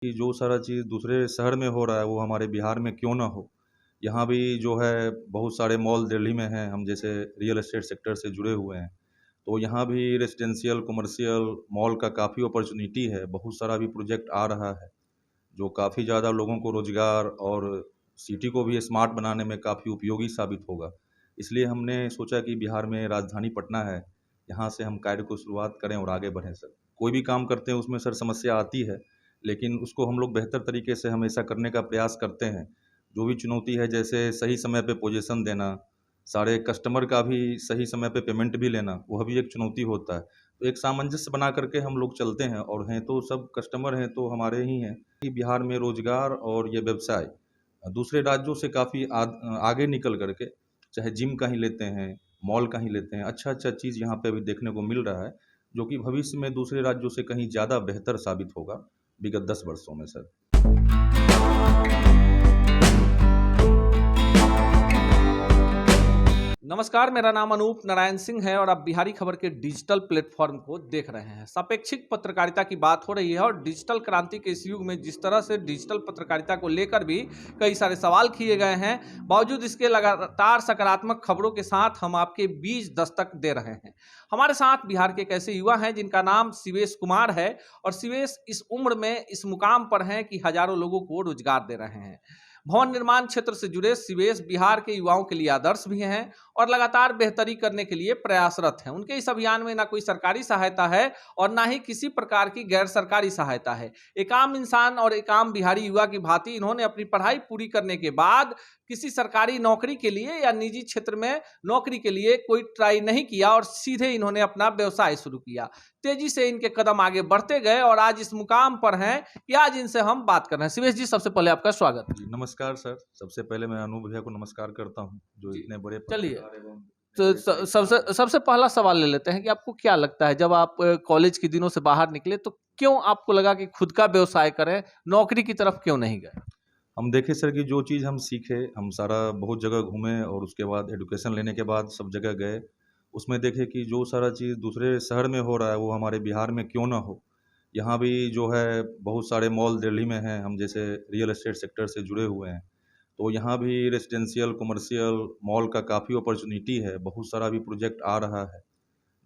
कि जो सारा चीज़ दूसरे शहर में हो रहा है वो हमारे बिहार में क्यों ना हो। यहाँ भी जो है बहुत सारे मॉल दिल्ली में हैं, हम जैसे रियल एस्टेट सेक्टर से जुड़े हुए हैं, तो यहाँ भी रेजिडेंशियल कमर्शियल मॉल का काफ़ी अपॉर्चुनिटी है। बहुत सारा भी प्रोजेक्ट आ रहा है जो काफ़ी ज़्यादा लोगों को रोज़गार और सिटी को भी स्मार्ट बनाने में काफ़ी उपयोगी साबित होगा। इसलिए हमने सोचा कि बिहार में राजधानी पटना है, यहाँ से हम कार्य को शुरुआत करें और आगे बढ़ें सर। कोई भी काम करते हैं उसमें सर समस्या आती है, लेकिन उसको हम लोग बेहतर तरीके से हमेशा करने का प्रयास करते हैं। जो भी चुनौती है जैसे सही समय पे पोजीशन देना, सारे कस्टमर का भी सही समय पे पेमेंट भी लेना, वह भी एक चुनौती होता है। तो एक सामंजस्य बना करके हम लोग चलते हैं और हैं तो सब कस्टमर हैं तो हमारे ही हैं। कि बिहार में रोज़गार और ये व्यवसाय दूसरे राज्यों से काफ़ी आगे निकल करके, चाहे जिम का ही लेते हैं, मॉल का ही लेते हैं, अच्छा-अच्छा चीज़ यहाँ पे अभी देखने को मिल रहा है, जो कि भविष्य में दूसरे राज्यों से कहीं ज़्यादा बेहतर साबित होगा विगत 10 वर्षों में सर। नमस्कार, मेरा नाम अनूप नारायण सिंह है और आप बिहारी खबर के डिजिटल प्लेटफॉर्म को देख रहे हैं। सापेक्षिक पत्रकारिता की बात हो रही है और डिजिटल क्रांति के इस युग में जिस तरह से डिजिटल पत्रकारिता को लेकर भी कई सारे सवाल किए गए हैं, बावजूद इसके लगातार सकारात्मक खबरों के साथ हम आपके बीच दस्तक दे रहे हैं। हमारे साथ बिहार के एक ऐसे युवा हैं जिनका नाम शिवेश कुमार है और शिवेश इस उम्र में इस मुकाम पर हैं कि हजारों लोगों को रोजगार दे रहे हैं। भवन निर्माण क्षेत्र से जुड़े शिवेश बिहार के युवाओं के लिए आदर्श भी हैं और लगातार बेहतरी करने के लिए प्रयासरत हैं। उनके इस अभियान में ना कोई सरकारी सहायता है और ना ही किसी प्रकार की गैर सरकारी सहायता है। एक आम इंसान और एक आम बिहारी युवा की भांति इन्होंने अपनी पढ़ाई पूरी करने के बाद किसी सरकारी नौकरी के लिए या निजी क्षेत्र में नौकरी के लिए कोई ट्राई नहीं किया और सीधे इन्होंने अपना व्यवसाय शुरू किया। तेजी से इनके कदम आगे बढ़ते गए और आज इस मुकाम पर हैं कि आज इनसे हम बात कर रहे हैं। शिवेश जी, सबसे पहले आपका स्वागत। जी, नमस्कार सर। सबसे पहले मैं अनूप भैया को नमस्कार करता हूँ, जो इतने बड़े चलिए, पत्रकार एवं तो इतने बड़े सबसे सबसे पहला सवाल ले लेते हैं कि आपको क्या लगता है जब आप कॉलेज के दिनों से बाहर निकले तो क्यों आपको लगा कि खुद का व्यवसाय करें, नौकरी की तरफ क्यों नहीं गए? हम देखे सर कि जो चीज़ हम सीखे, हम सारा बहुत जगह घूमे और उसके बाद एजुकेशन लेने के बाद सब जगह गए। उसमें देखे कि जो सारा चीज़ दूसरे शहर में हो रहा है वो हमारे बिहार में क्यों ना हो। यहाँ भी जो है बहुत सारे मॉल दिल्ली में हैं, हम जैसे रियल एस्टेट सेक्टर से जुड़े हुए हैं, तो यहाँ भी रेजिडेंशियल कमर्शियल मॉल का काफ़ी अपॉर्चुनिटी है। बहुत सारा भी प्रोजेक्ट आ रहा है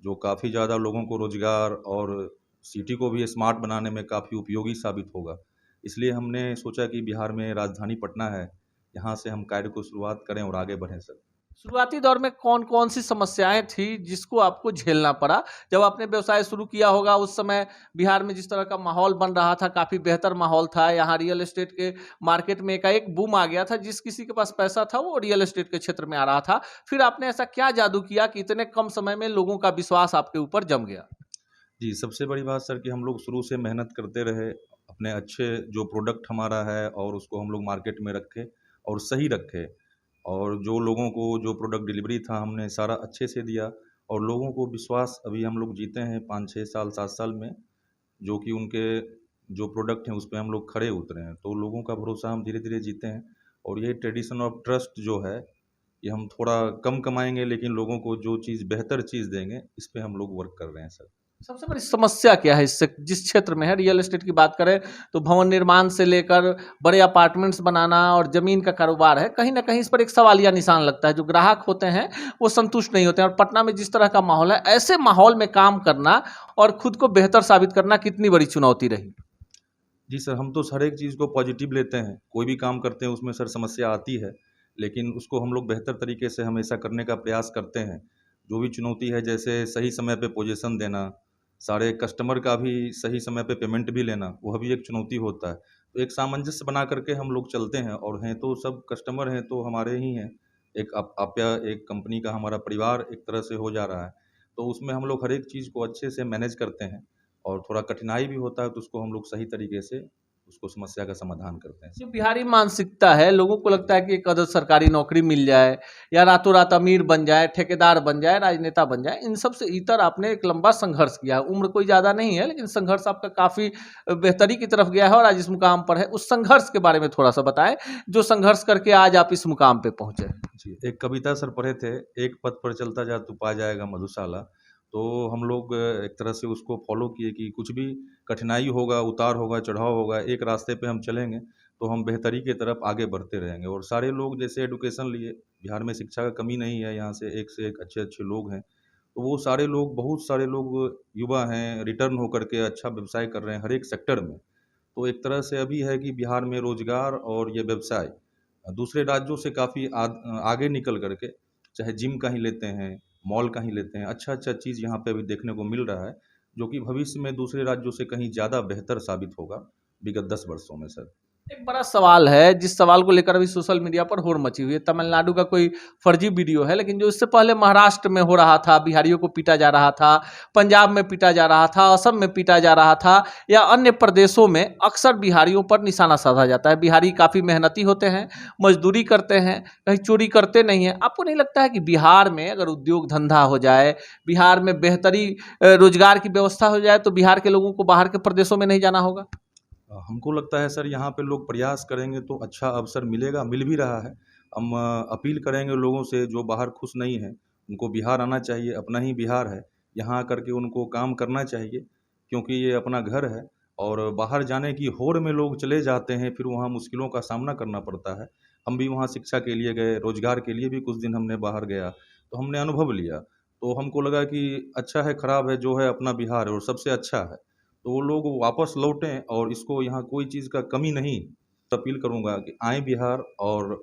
जो काफ़ी ज़्यादा लोगों को रोज़गार और सिटी को भी स्मार्ट बनाने में काफ़ी उपयोगी साबित होगा। इसलिए हमने सोचा कि बिहार में राजधानी पटना है, यहाँ से हम कार्य को शुरुआत करें और आगे बढ़ें सर। शुरुआती दौर में कौन-कौन सी समस्याएँ थी जिसको आपको झेलना पड़ा? जब आपने व्यवसाय शुरू किया होगा उस समय बिहार में जिस तरह का माहौल बन रहा था, काफ़ी बेहतर माहौल था। यहाँ रियल एस्टेट के मार्केट में एकाएक बूम आ गया था, जिस किसी के पास पैसा था वो रियल एस्टेट के क्षेत्र में आ रहा था। फिर आपने ऐसा क्या जादू किया कि इतने कम समय में लोगों का विश्वास आपके ऊपर जम गया? जी, सबसे बड़ी बात सर कि हम लोग शुरू से मेहनत करते रहे, अपने अच्छे जो प्रोडक्ट हमारा है और उसको हम लोग मार्केट में रखे और सही रखे। और जो लोगों को जो प्रोडक्ट डिलीवरी था हमने सारा अच्छे से दिया और लोगों को विश्वास अभी हम लोग जीते हैं 5-6 साल 7 साल में, जो कि उनके जो प्रोडक्ट हैं उस पे हम लोग खरे उतरे हैं। तो लोगों का भरोसा हम धीरे-धीरे जीते हैं और ये ट्रेडिशन ऑफ ट्रस्ट जो है, ये हम थोड़ा कम कमाएँगे लेकिन लोगों को जो चीज़ बेहतर चीज़ देंगे, इस पे हम लोग वर्क कर रहे हैं सर। सबसे बड़ी समस्या क्या है इससे जिस क्षेत्र में है रियल एस्टेट की बात करें तो भवन निर्माण से लेकर बड़े अपार्टमेंट्स बनाना और ज़मीन का कारोबार है, कहीं न कहीं इस पर एक सवालिया निशान लगता है। जो ग्राहक होते हैं वो संतुष्ट नहीं होते हैं और पटना में जिस तरह का माहौल है, ऐसे माहौल में काम करना और खुद को बेहतर साबित करना कितनी बड़ी चुनौती रही? जी सर, हम तो हर एक चीज़ को पॉजिटिव लेते हैं। कोई भी काम करते हैं उसमें सर समस्या आती है, लेकिन उसको हम लोग बेहतर तरीके से हमेशा करने का प्रयास करते हैं। जो भी चुनौती है जैसे सही समय पे पोजीशन देना, सारे कस्टमर का भी सही समय पे पेमेंट भी लेना, वह भी एक चुनौती होता है। तो एक सामंजस्य बना करके हम लोग चलते हैं और हैं तो सब कस्टमर हैं तो हमारे ही हैं। एक आप्या एक कंपनी का हमारा परिवार एक तरह से हो जा रहा है। तो उसमें हम लोग हर एक चीज़ को अच्छे से मैनेज करते हैं और थोड़ा कठिनाई भी होता है तो उसको हम लोग सही तरीके से उसको समस्या का समाधान करते हैं जो सर। बिहारी मानसिकता है, लोगों को लगता है कि एक अदर सरकारी नौकरी मिल जाए या रातों रात अमीर बन जाए, ठेकेदार बन जाए, राजनेता बन जाए। इन सब से इतर आपने एक लंबा संघर्ष किया है। उम्र कोई ज़्यादा नहीं है, लेकिन संघर्ष आपका काफ़ी बेहतरी की तरफ गया है और आज इस मुकाम पर है। उस संघर्ष के बारे में थोड़ा-सा बताएँ, जो संघर्ष करके आज आप इस मुकाम पे पहुँचे? जी, एक कविता सर पढ़े थे, "एक पथ पर चलता जा तू पा जाएगा मधुशाला।" तो हम लोग एक तरह से उसको फॉलो किए कि कुछ भी कठिनाई होगा, उतार होगा, चढ़ाव होगा, एक रास्ते पे हम चलेंगे तो हम बेहतरी की तरफ आगे बढ़ते रहेंगे। और सारे लोग जैसे एडुकेशन लिए, बिहार में शिक्षा का कमी नहीं है, यहाँ से एक अच्छे-अच्छे लोग हैं। तो वो सारे लोग, बहुत सारे लोग युवा हैं, रिटर्न होकर के अच्छा व्यवसाय कर रहे हैं हर एक सेक्टर में। तो एक तरह से अभी है कि बिहार में रोज़गार और ये व्यवसाय दूसरे राज्यों से काफ़ी आगे निकल कर के, चाहे जिम का ही लेते हैं, मॉल का ही लेते हैं, अच्छा-अच्छा चीज़ यहाँ पे अभी देखने को मिल रहा है, जो कि भविष्य में दूसरे राज्यों से कहीं ज़्यादा बेहतर साबित होगा विगत 10 वर्षों में सर। एक बड़ा सवाल है जिस सवाल को लेकर अभी सोशल मीडिया पर होड़ मची हुई है। तमिलनाडु का कोई फर्जी वीडियो है, लेकिन जो इससे पहले महाराष्ट्र में हो रहा था, बिहारियों को पीटा जा रहा था, पंजाब में पीटा जा रहा था, असम में पीटा जा रहा था, या अन्य प्रदेशों में अक्सर बिहारियों पर निशाना साधा जाता है। बिहारी काफ़ी मेहनती होते हैं, मजदूरी करते हैं, कहीं चोरी करते नहीं हैं। आपको नहीं लगता है कि बिहार में अगर उद्योग धंधा हो जाए, बिहार में बेहतरी रोजगार की व्यवस्था हो जाए, तो बिहार के लोगों को बाहर के प्रदेशों में नहीं जाना होगा? हमको लगता है सर यहाँ पे लोग प्रयास करेंगे तो अच्छा अवसर मिलेगा, मिल भी रहा है। हम अपील करेंगे लोगों से जो बाहर खुश नहीं हैं, उनको बिहार आना चाहिए, अपना ही बिहार है। यहाँ आकर के उनको काम करना चाहिए, क्योंकि ये अपना घर है। और बाहर जाने की होड़ में लोग चले जाते हैं, फिर वहाँ मुश्किलों का सामना करना पड़ता है। हम भी वहाँ शिक्षा के लिए गए, रोज़गार के लिए भी कुछ दिन हमने बाहर गया, तो हमने अनुभव लिया। तो हमको लगा कि अच्छा है, खराब है, जो है अपना बिहार है और सबसे अच्छा है। तो वो लोग वापस लौटें और इसको यहाँ कोई चीज़ का कमी नहीं। अपील करूँगा कि आएँ बिहार और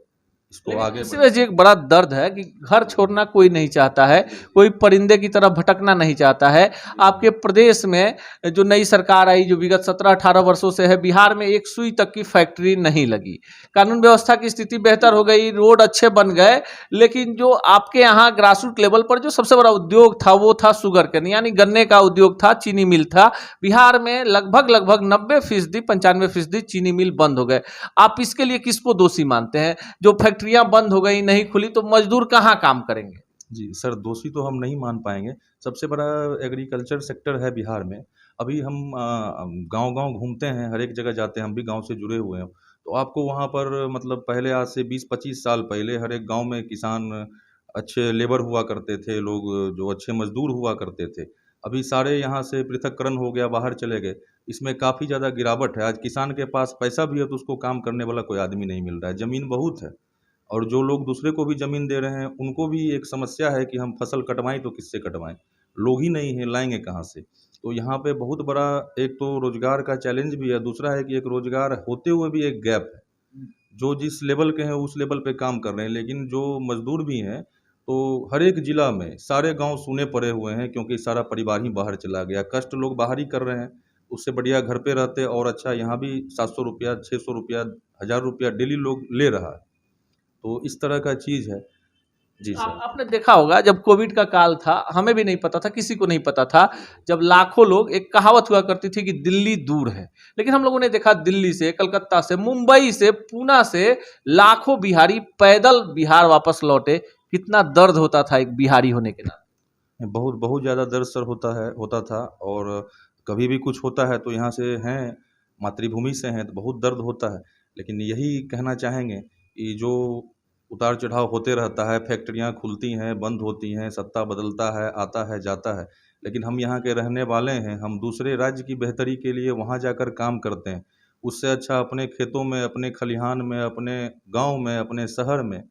इसको लेकिन आगे इसी बढ़ाएँ। वजह से एक बड़ा दर्द है कि घर छोड़ना कोई नहीं चाहता है, कोई परिंदे की तरह भटकना नहीं चाहता है। आपके प्रदेश में जो नई सरकार आई, जो विगत 17-18 वर्षों से है, बिहार में एक सुई तक की फैक्ट्री नहीं लगी। कानून व्यवस्था की स्थिति बेहतर हो गई, रोड अच्छे बन गए, लेकिन जो आपके यहाँ ग्रासरूट लेवल पर जो सबसे बड़ा उद्योग था वो था शुगर केन, यानी गन्ने का उद्योग था, चीनी मिल था। बिहार में लगभग 90% 95% चीनी मिल बंद हो गए। आप इसके लिए किसको दोषी मानते हैं? जो फैक्ट्रियां बंद हो गई, नहीं खुली, तो मजदूर कहाँ काम करेंगे? जी, सर दोषी तो हम नहीं मान पाएँगे। सबसे बड़ा एग्रीकल्चर सेक्टर है बिहार में। अभी हम गाँव-गाँव घूमते हैं, हर एक जगह जाते हैं, हम भी गाँव से जुड़े हुए हैं। तो आपको वहाँ पर मतलब पहले आज से 20-25 साल पहले हर एक गाँव में किसान अच्छे लेबर हुआ करते थे, लोग जो अच्छे मज़दूर हुआ करते थे। अभी सारे यहाँ से पृथक्करण हो गया, बाहर चले गए। इसमें काफ़ी ज़्यादा गिरावट है। आज किसान के पास पैसा भी है तो उसको काम करने वाला कोई आदमी नहीं मिल रहा है। ज़मीन बहुत है। और जो लोग दूसरे को भी ज़मीन दे रहे हैं, उनको भी एक समस्या है कि हम फसल कटवाएँ तो किससे कटवाएँ? लोग ही नहीं हैं, लाएँगे कहाँ से? तो यहाँ पे बहुत बड़ा एक तो रोज़गार का चैलेंज भी है, दूसरा है कि एक रोज़गार होते हुए भी एक गैप है। जो जिस लेवल के हैं, उस लेवल पे काम कर रहे हैं, लेकिन जो मज़दूर भी हैं, तो हर एक ज़िला में सारे गाँव सूने पड़े हुए हैं, क्योंकि सारा परिवार ही बाहर चला गया। कष्ट लोग बाहर ही कर रहे हैं, उससे बढ़िया घर पे रहते और अच्छा यहाँ भी ₹700, ₹600, ₹1000 डेली लोग ले रहा है। तो इस तरह का चीज़ है। जी सर। आपने देखा होगा जब कोविड का काल था, हमें भी नहीं पता था, किसी को नहीं पता था, जब लाखों लोग, एक कहावत हुआ करती थी कि दिल्ली दूर है, लेकिन हम लोगों ने देखा दिल्ली से, कलकत्ता से, मुंबई से, पूना से लाखों बिहारी पैदल बिहार वापस लौटे। कितना दर्द होता था एक बिहारी होने के नाते। बहुत बहुत ज़्यादा दर्द सर होता था। और कभी भी कुछ होता है तो यहाँ से हैं, मातृभूमि से हैं, तो बहुत दर्द होता है। लेकिन यही कहना चाहेंगे कि जो उतार-चढ़ाव होते रहता है, फैक्ट्रियाँ खुलती हैं, बंद होती हैं, सत्ता बदलता है, आता है, जाता है। लेकिन हम यहाँ के रहने वाले हैं, हम दूसरे राज्य की बेहतरी के लिए वहाँ जाकर काम करते हैं। उससे अच्छा अपने खेतों में, अपने खलिहान में, अपने गाँव में, अपने शहर में,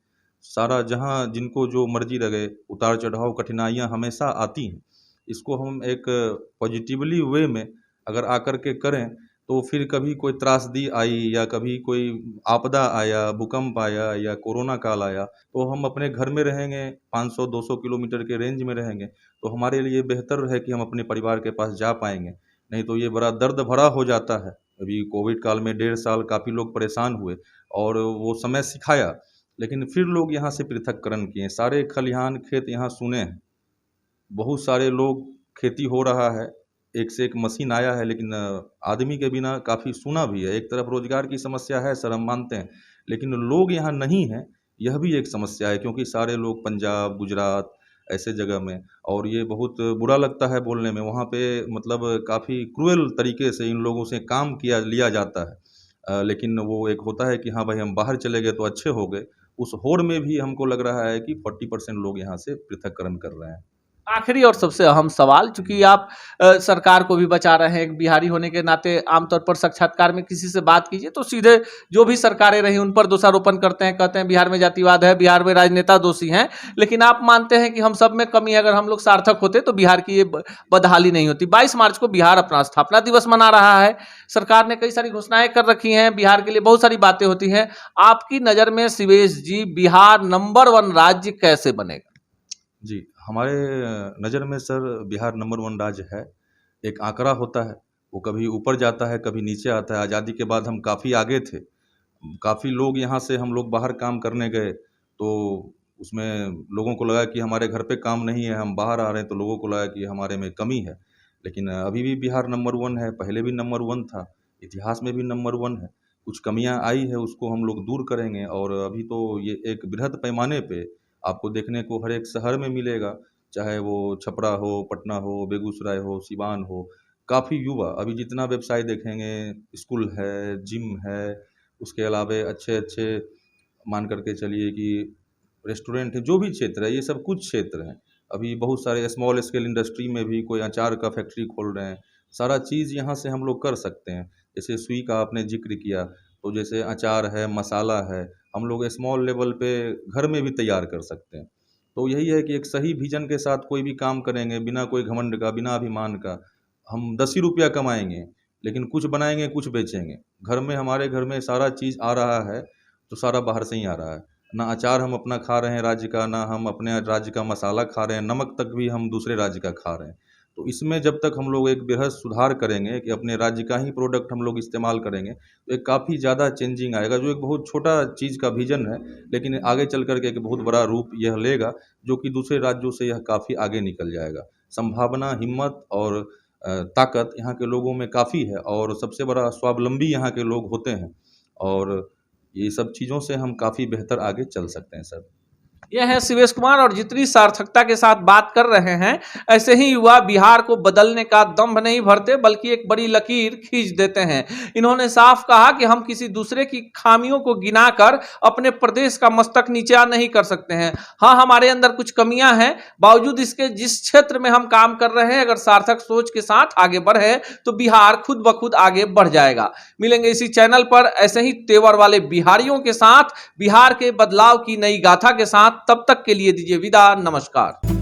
सारा जहाँ जिनको जो मर्ज़ी लगे, उतार-चढ़ाव, कठिनाइयाँ हमेशा आती हैं। इसको हम एक पॉज़िटिवली वे में अगर आकर के करें, तो फिर कभी कोई त्रासदी आई या कभी कोई आपदा आया, भूकंप आया या कोरोना काल आया, तो हम अपने घर में रहेंगे, 500-200 किलोमीटर के रेंज में रहेंगे, तो हमारे लिए बेहतर है कि हम अपने परिवार के पास जा पाएँगे। नहीं तो ये बड़ा दर्द भरा हो जाता है। अभी कोविड काल में 1.5 साल काफ़ी लोग परेशान हुए और वो समय सिखाया, लेकिन फिर लोग यहाँ से पृथक्करण किए। सारे खलिहान, खेत यहाँ सूने हैं। बहुत सारे लोग, खेती हो रहा है, एक से एक मशीन आया है, लेकिन आदमी के बिना काफ़ी सूना भी है। एक तरफ रोज़गार की समस्या है सर, हम मानते हैं, लेकिन लोग यहाँ नहीं हैं, यह भी एक समस्या है, क्योंकि सारे लोग पंजाब, गुजरात ऐसे जगह में। और ये बहुत बुरा लगता है बोलने में, वहाँ पे मतलब काफ़ी क्रूएल तरीके से इन लोगों से काम किया लिया जाता है। लेकिन वो एक होता है कि हाँ भाई, हम बाहर चले गए तो अच्छे हो गए। उस होड़ में भी हमको लग रहा है कि 40% लोग यहाँ से पृथक्करण कर रहे हैं। आखिरी और सबसे अहम सवाल, चूंकि आप सरकार को भी बचा रहे हैं, एक बिहारी होने के नाते आमतौर पर साक्षात्कार में किसी से बात कीजिए तो सीधे जो भी सरकारें रही उन पर दोषारोपण करते हैं, कहते हैं बिहार में जातिवाद है, बिहार में राजनेता दोषी हैं। लेकिन आप मानते हैं कि हम सब में कमी है, अगर हम लोग सार्थक होते तो बिहार की ये बदहाली नहीं होती। 22 मार्च को बिहार अपना स्थापना दिवस मना रहा है, सरकार ने कई सारी घोषणाएं कर रखी हैं, बिहार के लिए बहुत सारी बातें होती हैं। आपकी नज़र में शिवेश जी, बिहार नंबर 1 राज्य कैसे बनेगा? जी, हमारे नज़र में सर बिहार नंबर 1 राज्य है। एक आंकड़ा होता है, वो कभी ऊपर जाता है, कभी नीचे आता है। आज़ादी के बाद हम काफ़ी आगे थे। काफ़ी लोग यहाँ से हम लोग बाहर काम करने गए, तो उसमें लोगों को लगा कि हमारे घर पे काम नहीं है, हम बाहर आ रहे हैं, तो लोगों को लगा कि हमारे में कमी है। लेकिन अभी भी बिहार नंबर 1 है, पहले भी नंबर 1 था, इतिहास में भी नंबर 1 है। कुछ कमियाँ आई है, उसको हम लोग दूर करेंगे और अभी तो ये एक बृहद पैमाने पे आपको देखने को हर एक शहर में मिलेगा, चाहे वो छपरा हो, पटना हो, बेगूसराय हो, सिवान हो। काफ़ी युवा अभी जितना व्यवसाय देखेंगे, स्कूल है, जिम है, उसके अलावे अच्छे-अच्छे मान कर के चलिए कि रेस्टोरेंट है, जो भी क्षेत्र है, ये सब कुछ क्षेत्र हैं। अभी बहुत सारे स्मॉल स्केल इंडस्ट्री में भी कोई अचार का फैक्ट्री खोल रहे हैं। सारा चीज़ यहाँ से हम लोग कर सकते हैं। जैसे सुई का आपने ज़िक्र किया, तो जैसे अचार है, मसाला है, हम लोग स्मॉल लेवल पे घर में भी तैयार कर सकते हैं। तो यही है कि एक सही विज़न के साथ कोई भी काम करेंगे, बिना कोई घमंड का, बिना अभिमान का, हम 10 ही रुपया कमाएँगे, लेकिन कुछ बनाएँगे, कुछ बेचेंगे। घर में हमारे घर में सारा चीज़ आ रहा है, तो सारा बाहर से ही आ रहा है। ना अचार हम अपना खा रहे हैं राज्य का, ना हम अपने राज्य का मसाला खा रहे हैं, नमक तक भी हम दूसरे राज्य का खा रहे हैं। तो इसमें जब तक हम लोग एक बृहद सुधार करेंगे कि अपने राज्य का ही प्रोडक्ट हम लोग इस्तेमाल करेंगे, तो एक काफ़ी ज़्यादा चेंजिंग आएगा, जो एक बहुत छोटा चीज़ का विज़न है, लेकिन आगे चल कर के एक बहुत बड़ा रूप यह लेगा, जो कि दूसरे राज्यों से यह काफ़ी आगे निकल जाएगा। संभावना, हिम्मत और ताकत यहाँ के लोगों में काफ़ी है और सबसे बड़ा स्वावलंबी यहाँ के लोग होते हैं और ये सब चीज़ों से हम काफ़ी बेहतर आगे चल सकते हैं सर। यह है शिवेश कुमार, और जितनी सार्थकता के साथ बात कर रहे हैं, ऐसे ही युवा बिहार को बदलने का दंभ नहीं भरते बल्कि एक बड़ी लकीर खींच देते हैं। इन्होंने साफ कहा कि हम किसी दूसरे की खामियों को गिनाकर अपने प्रदेश का मस्तक नीचा नहीं कर सकते हैं। हाँ, हमारे अंदर कुछ कमियां हैं, बावजूद इसके जिस क्षेत्र में हम काम कर रहे हैं, अगर सार्थक सोच के साथ आगे बढ़े तो बिहार खुद ब खुद आगे बढ़ जाएगा। मिलेंगे इसी चैनल पर ऐसे ही तेवर वाले बिहारियों के साथ, बिहार के बदलाव की नई गाथा के साथ। तब तक के लिए दीजिए विदा, नमस्कार।